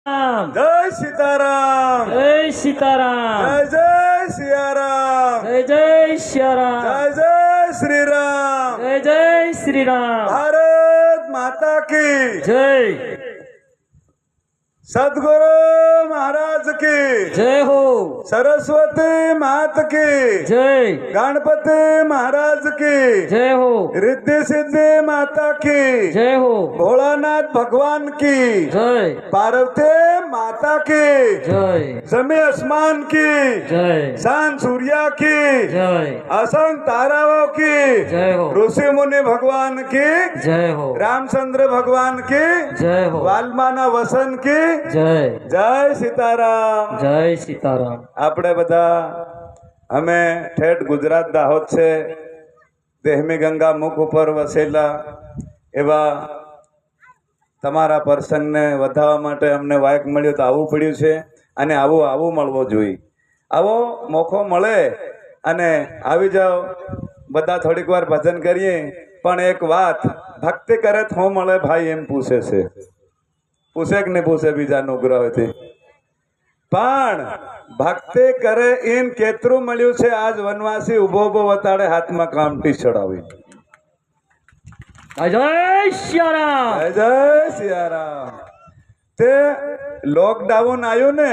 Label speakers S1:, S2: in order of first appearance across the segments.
S1: जय सीताराम।
S2: जय सीताराम।
S1: जय जय सियाराम।
S2: जय जय सियाराम।
S1: जय जय श्री राम।
S2: जय जय श्री राम।
S1: भारत माता की
S2: जय।
S1: सदगुरु महाराज की
S2: जय हो।
S1: सरस्वती मात की
S2: जय।
S1: गणपति महाराज की
S2: जय हो।
S1: रिद्धि सिद्धि माता की
S2: जय हो।
S1: भोलानाथ भगवान की
S2: जय।
S1: पार्वती माता की
S2: जय।
S1: जमी आसमान की
S2: जय।
S1: चांद सूर्या की
S2: जय।
S1: असंख्य ताराओं की
S2: जय हो।
S1: ऋषि मुनि भगवान की
S2: जय हो।
S1: रामचंद्र भगवान की
S2: जय हो।
S1: वाल्माना वसन की
S2: जय।
S1: जय सीताराम।
S2: जय सीताराम।
S1: આપણે બધા અમે ઠેઠ ગુજરાત દાહોદ છે દેહમી ગંગા મુખ ઉપર વસેલા એવા તમારા પર્સનને વધાવવા માટે અમને વાયક મળ્યો તો આવવું પડ્યું છે અને આવું મળવો જોઈએ. આવો મોકો મળે અને આવી જાઓ. બધા થોડીક વાર ભજન કરીએ પણ એક વાત, ભક્તિ કરે તો મળે ભાઈ એમ પૂછે છે. પૂછે કે નહીં પૂછે બીજા અનુગ્રહથી? પણ ભક્તિ કરે એમ કેતરું મળ્યું છે. આજ વનવાસી ઉભો વતાડે હાથમાં કામટી ચડાવી.
S2: જય સિયારામ.
S1: જય જય સિયારામ. તે લોકડાઉન આવ્યું ને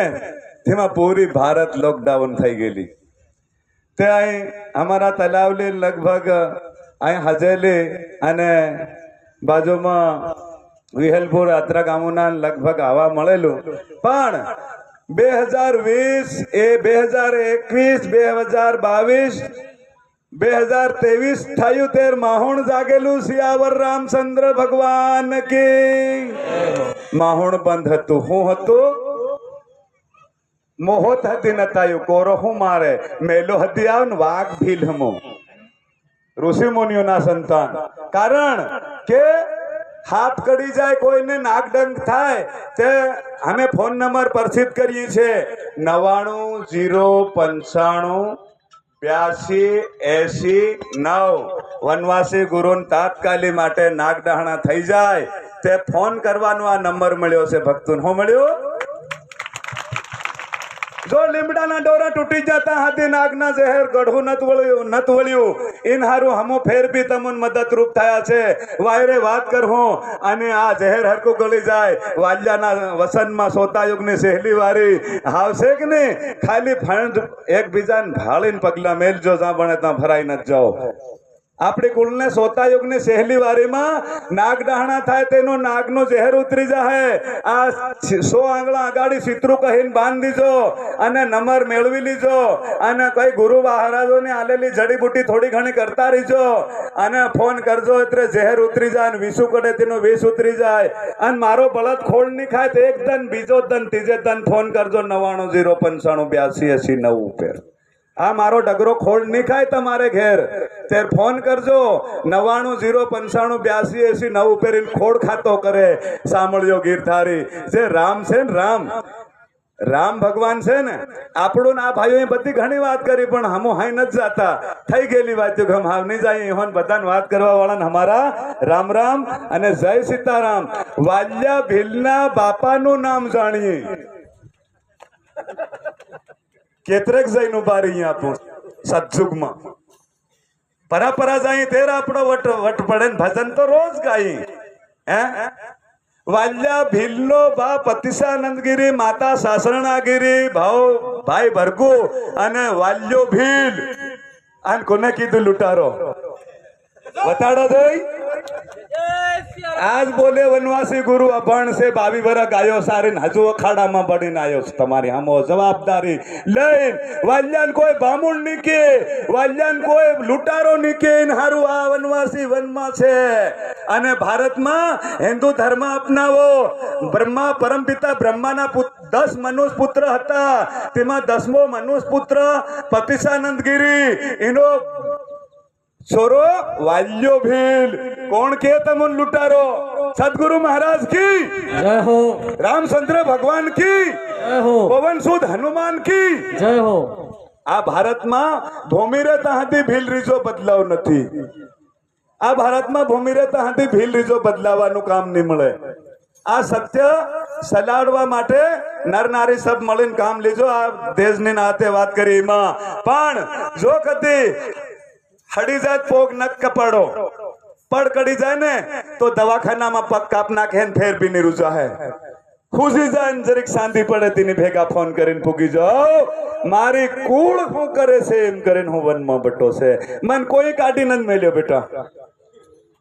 S1: તેમાં પૂરી ભારત લોકડાઉન થઈ ગયેલી. તે અહીં અમારા તલાવલી લગભગ અહીં હજેલી અને બાજુમાં વિહલપુર યાત્રા ગામોના લગભગ આવા મળેલું. પણ 2020 એ 2021 2022 2023 થયું તેર માહોણ જાગેલું. સિયાવર રામચંદ્ર ભગવાન કી માહોણ બંધ હતું. શું હતું? મોહોત હતી નતાયું કોરો હું મારે મેલો હતી આવ ને વાઘ ભીલમો ઋષિ મુનિઓના સંતાન. કારણ કે હાથ કડી જાય, કોઈને નાગડંગ થાય તે અમે ફોન નંબર પ્રસિદ્ધ કરીએ છીએ 99 095 82 80 9. વનવાસી ગુરુન તાત્કાલિક માટે નાગડહાણા થઈ જાય તે ફોન કરવાનો આ નંબર મળ્યો છે. ભક્તોને શું મળ્યો? જો લીમડાના ડોરા તૂટી જતા હાથી નાગના ઝેર ગઢું નત વળ્યું ઇન હારું હમો ફેર બી તમન મદદરૂપ થયા છે. વાયરે વાત કરહું અને આ ઝેર હરકું ગળી જાય. વાલ્યાના વસનમાં સોતાયુગની સહેલી વારી આવશે કે નહીં? ખાલી ફંડ એકબીજાને ભાળીને પગલા મેલજો, જ્યાં બને ત્યાં ભરાઈ ન જાઓ. આપણી કુળને સોતાયુગની સહેલી વારીમાં નાગ ડહાણા થાય તેનો નાગનો ઝેર ઉતરી જાય. આ 100 આંગળા આગાડી સિતરું કહીને બાંધી દીજો અને નંબર મેળવી લીજો અને કઈ ગુરુ મહારાજોને આલેલી જડીબુટી થોડી ઘણી કરતા રહીજો અને ફોન કરજો એટલે ઝેર ઉતરી જાય અને વિસુ કડે તેનો વિષ ઉતરી જાય. અને મારો બળદ ખોળ નહીં ખાય તો એક દન બીજો દન ત્રીજે દન ફોન કરજો 99 095 82 80 9 ઉપર. આ મારો ડગરો ખોળ નહીં ખાય તમારે ઘેર ત્યારે ફોન કરજો 99 095 82 80 9 ઉપર ખોળ ખાતો કરે. સાંભળ્યો ગીરધારી જે રામ છે ને રામ ભગવાન છે ને આપણું આ ભાઈઓએ બધી ઘણી વાત કરી પણ હમો હાઈ નથી જાતા. થઈ ગયેલી વાત જો હમ હાવ નહીં જાય એહોન બધાને વાત કરવા વાળાને અમારા રામ રામ અને જય સીતારામ. વાલ્યા ભીલના બાપાનું નામ જાણીએ. કેતરેક જઈને ઉભા રહી આપું સત્સુગમાં પરાપરા જાય તેર આપણો વટ પડે ને ભજન તો રોજ ગાઈ. હે વાલ્યા ભીલનો બાપ અતિશાનંદગીરી, માતા સાસરણાગીરી, ભાઈ ભરગુ અને વાલ્યો ભીલ. અને કોને કીધું લૂંટારો? બતાડો દઈ. આજ બોલે વનવાસી ગુરુ અભણ છે 22 વર્ષ ગાયો સારીને હજુ અખાડામાં પડીને આવ્યો છે. તમારી આમો જવાબદારી લઈને વાલ્યાન કોઈ બામુણ નહીં કે, વાલ્યાન કોઈ લૂંટારો નહીં કે. હારું આ વનવાસી વનમાં છે અને ભારતમાં હિન્દુ ધર્મ અપનાવો. બ્રહ્મા પરમપિતા બ્રહ્માના 10 મનુષ્ય પુત્ર હતા. તેમાં 10મો મનુષ્ય પુત્ર પતિશાનંદગીરી એનો छोरो वाल्यो भील. कौन के तमुन लुटारो? सदगुरु महाराज की
S2: जय हो.
S1: रामचंद्र भगवान की
S2: जय हो.
S1: पवन सुद हनुमान की
S2: जय हो.
S1: आ भारत में भूमि रहता हाथी भील રીજો બદલાવ નથી. આ ભારતમાં ભૂમિ રહેતા હાથી ભીલ રીજો બદલાવાનું કામ નહીં મળે. આ સત્ય સલાડવા માટે નર નારી સબ મળીને કામ લીજો. આ દેશની નાતે વાત કરી એમાં પણ જો કદી હડી જાય પોગ નક કપડો પડ કડી જાય ને તો દવાખાનામાં પગ કાપ નાખે ને ફેર બી નહીં રૂજા હે. ખુશી જાય ને જરીક શાંતિ પડે તેની ભેગા ફોન કરીને પૂગી જાઓ મારી કુળ શું કરે છે એમ કરીને હું વનમાં બટો છે. મન કોઈ કાઢી નથી મેલ્યો બેટા.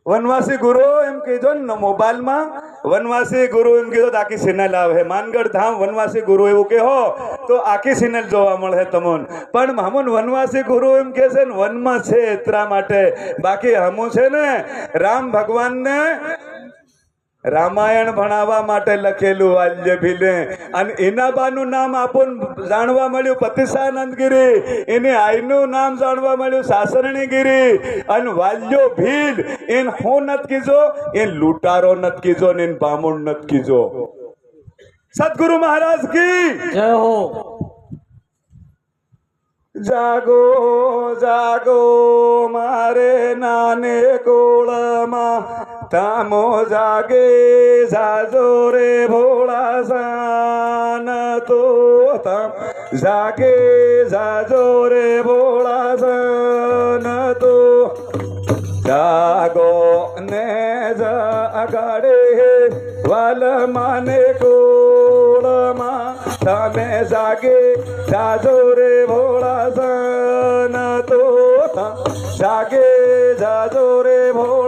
S1: વનવાસી ગુરુ એમ કીધો ને મોબાઈલમાં વનવાસી ગુરુ એમ કીધો તો આખી સિનલ આવે. માનગઢ ધામ વનવાસી ગુરુ એવું કહો તો આખી સિનલ જોવા મળે તમોન. પણ હમુન વનવાસી ગુરુ એમ કે છે ને વનમાં છે એટલા માટે. બાકી હમું છે ને રામ ભગવાનને રામાયણ ભણાવવા માટે લખેલું વાલ્ય ભીલે અને એના બાનું નામ આપણને જાણવા મળ્યું પતિસાનંદગીરી. એને આઈનું નામ જાણવા મળ્યું સાસરણીગીરી. અને વાલ્યો ભીલ એને હું નત કીજો એ લૂંટારો નત કીજો ને એને બામુણ નત કીજો. સદગુરુ મહારાજ કી
S2: જય હો.
S1: જાગો જાગો મારે નાને કોળમાં તામો જાગે જાજો રે ભોળા સાન તો તામ જાગે જાજો રે ભોળા સાન તો જાગો ને જાગાડે વાલ માને કોળમાં તમે જાગે જાજો રે ભોળા સાન તો જાગે જાજો રે ભોળા